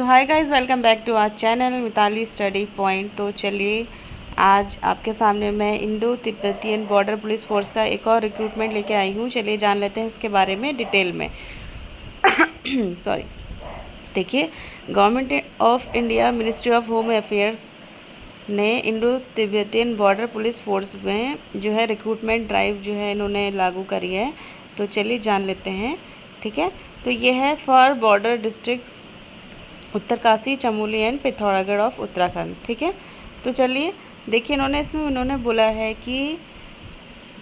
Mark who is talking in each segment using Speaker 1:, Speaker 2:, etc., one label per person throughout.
Speaker 1: So hi guys, welcome back to our channel Mitali study point. तो चलिए आज आपके सामने मैं Indo Tibetan border police force का एक और रिक्रूटमेंट लेके आई हूँ। चलिए जान लेते हैं इसके बारे में डिटेल में। सॉरी, देखिए, Government of India Ministry of Home Affairs ने Indo Tibetan border police Force में जो है रिक्रूटमेंट ड्राइव जो है इन्होंने लागू करी है। तो चलिए जान लेते हैं। ठीक है, तो ये है for border districts Uttarkashi, Chamoli and Pithoragarh of Uttarakhand. ठीक है, तो चलिए देखिए, इन्होंने बोला है कि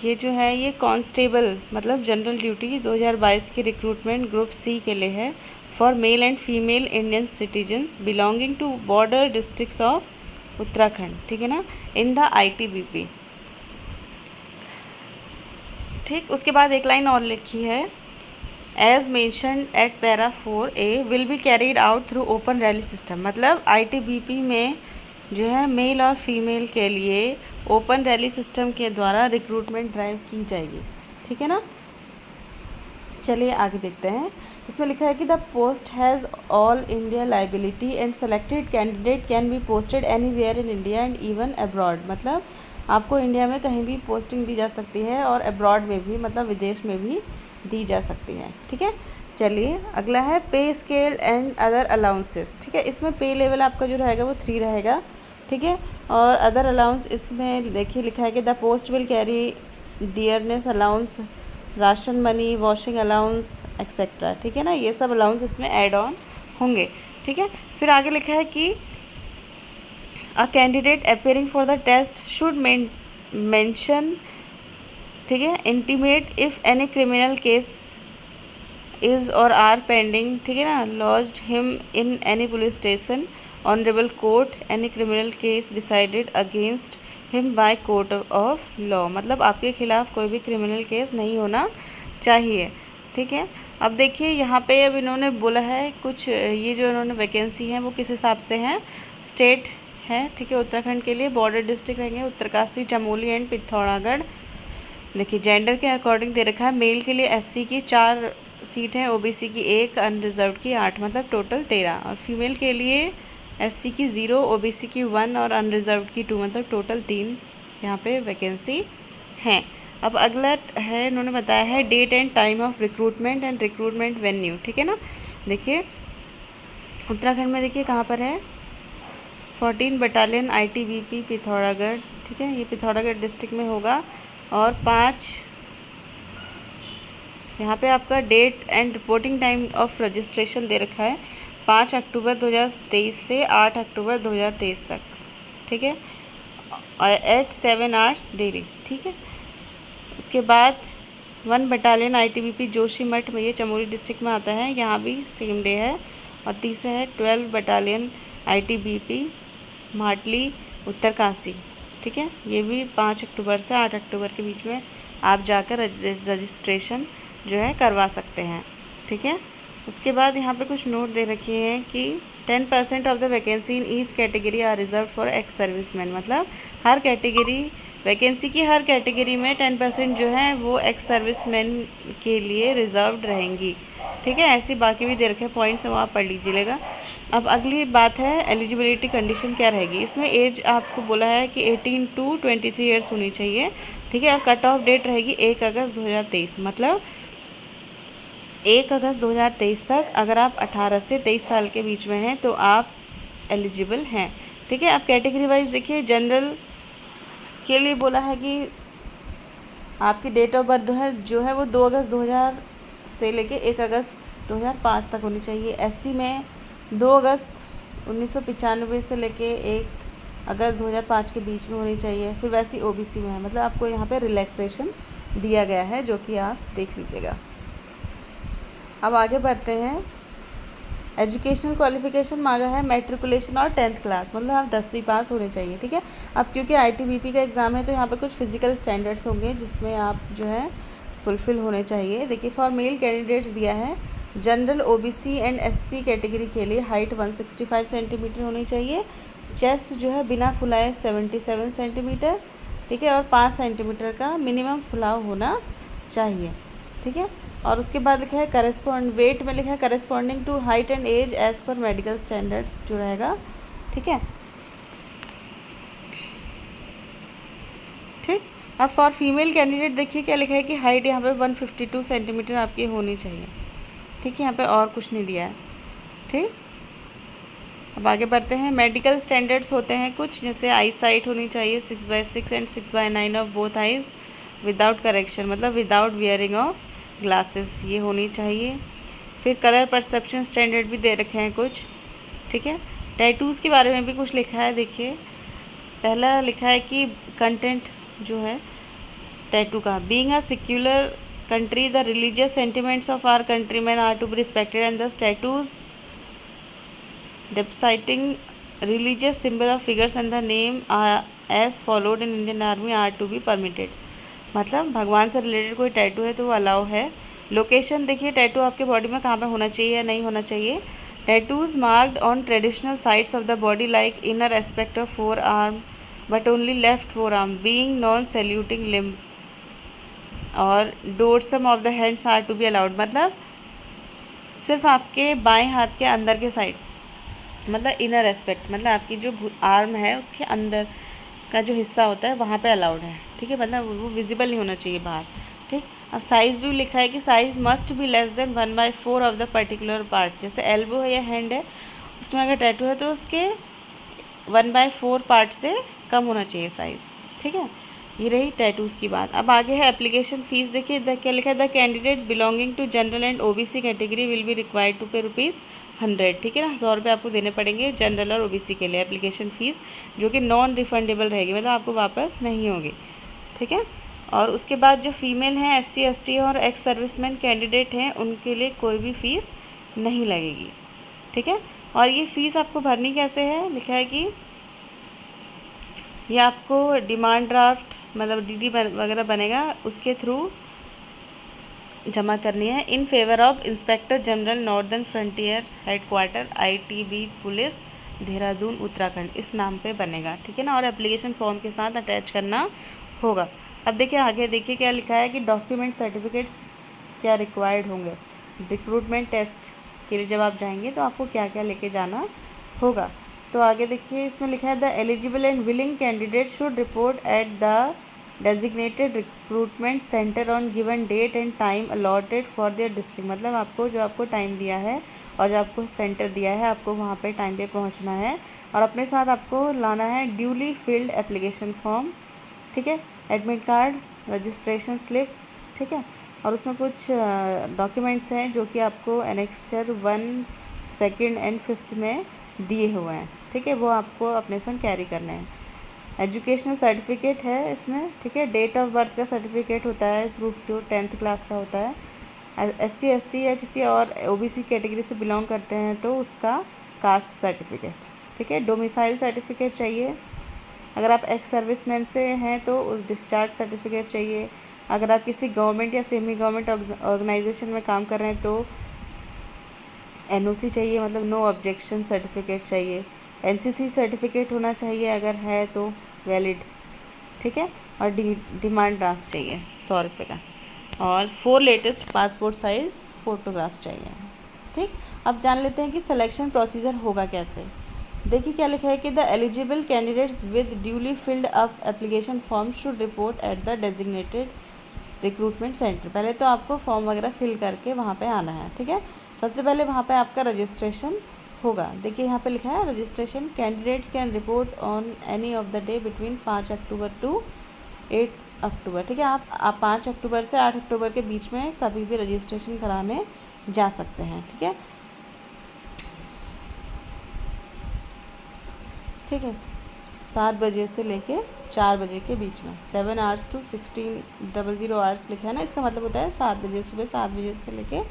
Speaker 1: ये जो है ये कांस्टेबल मतलब जनरल ड्यूटी 2022 की रिक्रूटमेंट ग्रुप सी के लिए है for male and female Indian citizens belonging to border districts of Uttarakhand. ठीक है ना, इन द ITBP। ठीक, उसके बाद एक लाइन और लिखी है, as mention at para 4A will be carried out through open rally system. मतलब ITBP में जो है मेल और फीमेल के लिए ओपन रैली सिस्टम के द्वारा रिक्रूटमेंट ड्राइव की जाएगी। ठीक है ना, चलिए आगे देखते हैं। इसमें लिखा है कि the post has all India liability and selected candidate can be posted anywhere in India and even abroad. मतलब आपको इंडिया में कहीं भी पोस्टिंग दी जा सकती है और अब्रॉड में भी मतलब विदेश में भी दी जा सकती है। ठीक है, चलिए अगला है पे स्केल एंड अदर अलाउंसेस। ठीक है, इसमें पे लेवल आपका जो रहेगा वो 3 रहेगा। ठीक है, और अदर अलाउंस इसमें देखिए लिखा है कि the post will carry dearness allowance, ration money, washing allowance etcetera. ठीक है ना, ये सब अलाउंस इसमें ऐड ऑन होंगे। ठीक है, फिर आगे लिखा है कि a candidate appearing for the test should mention, ठीक है, intimate if any criminal case is or are pending, ठीक है ना, lodged him in any police station, honourable court, any criminal case decided against him by court of law. मतलब आपके खिलाफ़ कोई भी क्रिमिनल केस नहीं होना चाहिए। ठीक है, अब देखिए यहाँ पे अब इन्होंने बोला है कुछ, ये जो इन्होंने वैकेंसी है वो किस हिसाब से है, स्टेट है। ठीक है, उत्तराखंड के लिए बॉर्डर डिस्ट्रिक्ट रहेंगे उत्तरकाशी, चमोली एंड पिथौरागढ़। देखिए जेंडर के अकॉर्डिंग दे रखा है, मेल के लिए SC की 4 सीट है, OBC की 1, अनरिजर्व की 8, मतलब टोटल 13। और फीमेल के लिए SC की 0, OBC की 1 और अनरिजर्व की 2, मतलब टोटल 3 यहाँ पे वैकेंसी हैं। अब अगला है, इन्होंने बताया है date and time of recruitment and recruitment venue. ठीक है ना, देखिए उत्तराखंड में देखिए कहाँ पर है, 14 बटालियन ITBP पिथौरागढ़। ठीक है, ये पिथौरागढ़ डिस्ट्रिक्ट में होगा। और 5 यहाँ पे आपका date and reporting time of registration दे रखा है 5 अक्टूबर 2023 से 8 अक्टूबर 2023 तक। ठीक है, एट 7 आवर्स डेली। ठीक है, उसके बाद 1 बटालियन ITBP जोशीमठ में, ये चमोली डिस्ट्रिक्ट में आता है, यहाँ भी सेम डे है। और तीसरा है 12 बटालियन ITBP माटली उत्तरकाशी। ठीक है, ये भी 5 अक्टूबर से 8 अक्टूबर के बीच में आप जाकर रजिस्ट्रेशन जो है करवा सकते हैं। ठीक है, उसके बाद यहाँ पे कुछ नोट दे रखे हैं कि 10% of the vacancy in each category are reserve for ex serviceman. मतलब हर कैटेगरी, वैकेंसी की हर कैटेगरी में 10% जो है वो एक्स सर्विसमैन के लिए रिजर्व्ड रहेंगी। ठीक है, ऐसी बाकी भी दे रखे हैं पॉइंट्स, वो आप पढ़ लीजिएगा। अब अगली बात है एलिजिबिलिटी कंडीशन क्या रहेगी। इसमें एज आपको बोला है कि 18 to 23 ईयर्स होनी चाहिए। ठीक है, और कट ऑफ डेट रहेगी 1 अगस्त 2023। मतलब 1 अगस्त 2023 तक अगर आप 18 से 23 साल के बीच में हैं तो आप एलिजिबल हैं। ठीक है, अब कैटेगरी वाइज देखिए, जनरल के लिए बोला है कि आपकी डेट ऑफ बर्थ जो है वो 2 अगस्त 2000 से लेके 1 अगस्त 2005 तक होनी चाहिए। SC में 2 अगस्त 1995 से लेके 1 अगस्त 2005 के बीच में होनी चाहिए। फिर वैसी OBC में है, मतलब आपको यहाँ पे रिलैक्सेशन दिया गया है, जो कि आप देख लीजिएगा। अब आगे बढ़ते हैं। एजुकेशनल क्वालिफिकेशन मांगा है मैट्रिकुलेशन और 10th क्लास, मतलब आप 10वीं पास होने चाहिए। ठीक है, अब क्योंकि ITBP का एग्ज़ाम है तो यहाँ पे कुछ फिजिकल स्टैंडर्ड्स होंगे जिसमें आप जो है फुलफ़िल होने चाहिए। देखिए फॉर मेल कैंडिडेट्स दिया है, general, OBC and SC category के लिए हाइट 165 सेंटीमीटर होनी चाहिए, चेस्ट जो है बिना फुलाए 77 सेंटीमीटर। ठीक है, और 5 सेंटीमीटर का मिनिमम फुलाव होना चाहिए। ठीक है, और उसके बाद लिखा है वेट में लिखा है corresponding to height and age as per medical standards जो रहेगा, ठीक है। ठीक, अब फॉर फीमेल कैंडिडेट देखिए क्या लिखा है कि हाइट यहाँ पे 152 सेंटीमीटर आपकी होनी चाहिए, ठीक है, यहाँ पे और कुछ नहीं दिया है, ठीक। अब आगे बढ़ते हैं। मेडिकल स्टैंडर्ड्स होते हैं कुछ, जैसे आई साइट होनी चाहिए 6/6 and 6/9 of both eyes without correction, मतलब विदाउट वियरिंग ऑफ ग्लासेस, ये होनी चाहिए। फिर कलर परसेप्शन स्टैंडर्ड भी दे रखे हैं कुछ, ठीक है। टैटूज़ के बारे में भी कुछ लिखा है, देखिए पहला लिखा है कि कंटेंट जो है टैटू का, being a secular country the religious sentiments of our countrymen are to be respected and the tattoos depicting religious symbol of figures and the name as followed in Indian Army are to be permitted। मतलब भगवान से related कोई tattoo है तो वो allow है। Location देखिए tattoo आपके बॉडी में कहाँ पे होना चाहिए या नहीं होना चाहिए। Tattoos marked on traditional sides of the body like inner aspect of forearm but only left forearm being non saluting limb और dorsum of the hands are to be allowed. मतलब सिर्फ आपके बाएं हाथ के अंदर के side, मतलब इनर एस्पेक्ट, मतलब आपकी जो आर्म है उसके अंदर का जो हिस्सा होता है वहाँ पे अलाउड है, ठीक है, मतलब वो विजिबल नहीं होना चाहिए बाहर, ठीक। अब साइज़ भी लिखा है कि size must be less than 1/4 of the particular part, जैसे एल्बो है या हैंड है उसमें अगर टैटू है तो उसके 1/4 पार्ट से कम होना चाहिए साइज़, ठीक है। ये रही टैटूज़ की बात। अब आगे है एप्लीकेशन फ़ीस, देखिए क्या लिखा है, the candidates belonging to general and OBC category will be required to pay ₹100, ठीक है ना, 100 रुपये आपको देने पड़ेंगे जनरल और OBC के लिए एप्लीकेशन फ़ीस, जो कि नॉन रिफंडेबल रहेगी, मतलब आपको वापस नहीं होगी, ठीक है। और उसके बाद जो फीमेल हैं SC ST और एक्स सर्विसमैन कैंडिडेट हैं उनके लिए कोई भी फ़ीस नहीं लगेगी, ठीक है। और ये फ़ीस आपको भरनी कैसे है, लिखा है कि ये आपको डिमांड ड्राफ्ट मतलब DD वगैरह बनेगा उसके थ्रू जमा करनी है in favour of inspector general northern frontier headquarter ITB police Dehradun Uttarakhand, इस नाम पे बनेगा, ठीक है ना। और एप्लीकेशन फॉर्म के साथ अटैच करना होगा। अब देखिए आगे देखिए क्या लिखा है कि डॉक्यूमेंट सर्टिफिकेट्स क्या रिक्वायर्ड होंगे। रिक्रूटमेंट टेस्ट के लिए जब आप जाएंगे तो आपको क्या क्या लेके जाना होगा। तो आगे देखिए इसमें लिखा है the eligible and willing candidate should report at the designated recruitment centre on given date and time allotted for their district. मतलब आपको जो आपको टाइम दिया है और जो आपको सेंटर दिया है आपको वहाँ पे टाइम पे पहुँचना है और अपने साथ आपको लाना है ड्यूली फिल्ड एप्लीकेशन फॉर्म, ठीक है, एडमिट कार्ड, रजिस्ट्रेशन स्लिप, ठीक है। और उसमें कुछ डॉक्यूमेंट्स हैं जो कि आपको एनेक्चर 1, 2 एंड 5 में दिए हुए हैं, ठीक है, वो आपको अपने संग कैरी करने हैं। एजुकेशनल सर्टिफिकेट है इसमें, ठीक है, डेट ऑफ बर्थ का सर्टिफिकेट होता है, प्रूफ जो 10th क्लास का होता है। SC ST या किसी और OBC कैटेगरी से बिलोंग करते हैं तो उसका कास्ट सर्टिफिकेट, ठीक है। डोमिसाइल सर्टिफिकेट चाहिए, अगर आप एक्स सर्विसमैन से हैं तो उस डिस्चार्ज सर्टिफिकेट चाहिए। अगर आप किसी गवर्नमेंट या सेमी गवर्नमेंट ऑर्गेनाइजेशन में काम कर रहे हैं तो NOC चाहिए, मतलब नो ऑब्जेक्शन सर्टिफिकेट चाहिए। NCC सर्टिफिकेट होना चाहिए अगर है तो वैलिड, ठीक है। और डिमांड ड्राफ्ट चाहिए 100 रुपये का और 4 लेटेस्ट पासपोर्ट साइज़ फ़ोटोग्राफ चाहिए, ठीक। अब जान लेते हैं कि सिलेक्शन प्रोसीजर होगा कैसे। देखिए क्या लिखा है कि the eligible candidates with duly filled up application form should report at the designated recruitment centre. पहले तो आपको फॉर्म वगैरह फिल करके वहाँ पे आना है, ठीक है। सबसे पहले वहाँ पे आपका रजिस्ट्रेशन होगा। देखिए यहाँ पे लिखा है registration candidates can report on any of the day between 5 October to 8 October, ठीक है। आप 5 अक्टूबर से 8 अक्टूबर के बीच में कभी भी रजिस्ट्रेशन कराने जा सकते हैं, ठीक है, ठीक है। 7 बजे से लेके 4 बजे के बीच में 7 hours to 16:00 hours लिखा है ना, इसका मतलब होता है 7 बजे, सुबह 7 बजे से लेके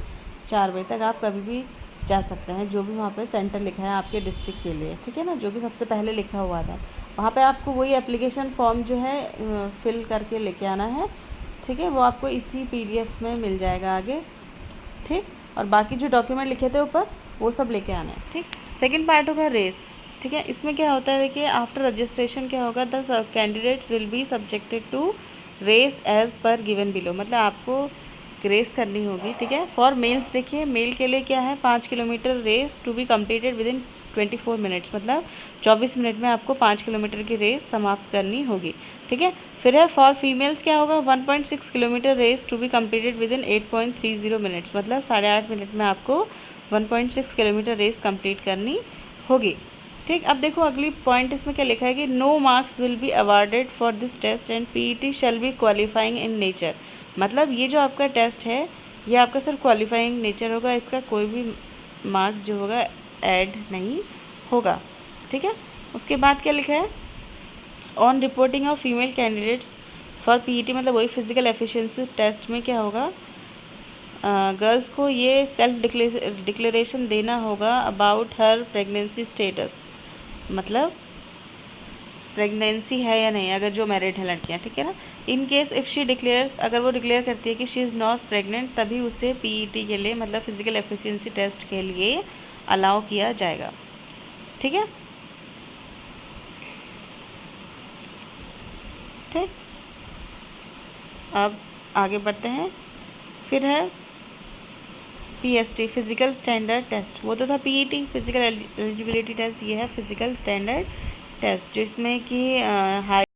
Speaker 1: 4 बजे तक आप कभी भी जा सकते हैं, जो भी वहाँ पे सेंटर लिखा है आपके डिस्ट्रिक्ट के लिए, ठीक है ना, जो कि सबसे पहले लिखा हुआ था। वहाँ पे आपको वही एप्लीकेशन फॉर्म जो है फिल करके लेके आना है, ठीक है, वो आपको इसी PDF में मिल जाएगा आगे, ठीक। और बाकी जो डॉक्यूमेंट लिखे थे ऊपर वो सब लेके आना है, ठीक। सेकेंड पार्ट होगा रेस, ठीक है। इसमें क्या होता है देखिए आफ्टर रजिस्ट्रेशन क्या होगा, the candidates will be subjected to race as per given below. मतलब आपको रेस करनी होगी, ठीक है। फॉर मेल्स देखिए, मेल के लिए क्या है, 5 kilometre race to be completed within 24 minutes, मतलब 24 मिनट में आपको 5 किलोमीटर की रेस समाप्त करनी होगी, ठीक है। फिर है फॉर फीमेल्स क्या होगा, 1.6 kilometre race to be completed within 8.30 minutes, मतलब 8.5 मिनट में आपको 1.6 किलोमीटर रेस कंप्लीट करनी होगी, ठीक। अब देखो अगली पॉइंट इसमें क्या लिखा है कि no marks will be awarded for this test and PET shall be qualifying in nature, मतलब ये जो आपका टेस्ट है ये आपका सिर्फ क्वालिफाइंग नेचर होगा, इसका कोई भी मार्क्स जो होगा ऐड नहीं होगा, ठीक है। उसके बाद क्या लिखा है, on reporting of female candidates for PET, मतलब वही फिजिकल एफिशिएंसी टेस्ट में क्या होगा, गर्ल्स को ये सेल्फ डिक्लेरेशन देना होगा अबाउट हर प्रेगनेंसी स्टेटस, मतलब प्रेगनेंसी है या नहीं, अगर जो मैरिड है लड़कियां, ठीक है ना। In case if she declares, अगर वो डिक्लेयर करती है कि शी इज़ नॉट प्रेग्नेंट, तभी उसे पीईटी के लिए, मतलब फिजिकल एफिशिएंसी टेस्ट के लिए अलाउ किया जाएगा, ठीक है, ठीक। अब आगे बढ़ते हैं, फिर है पीएसटी फिज़िकल स्टैंडर्ड टेस्ट, वो तो था पीईटी फिज़िकल एलिजिबिलिटी टेस्ट, ये है फिज़िकल स्टैंडर्ड टेस्ट जिसमें कि हाइट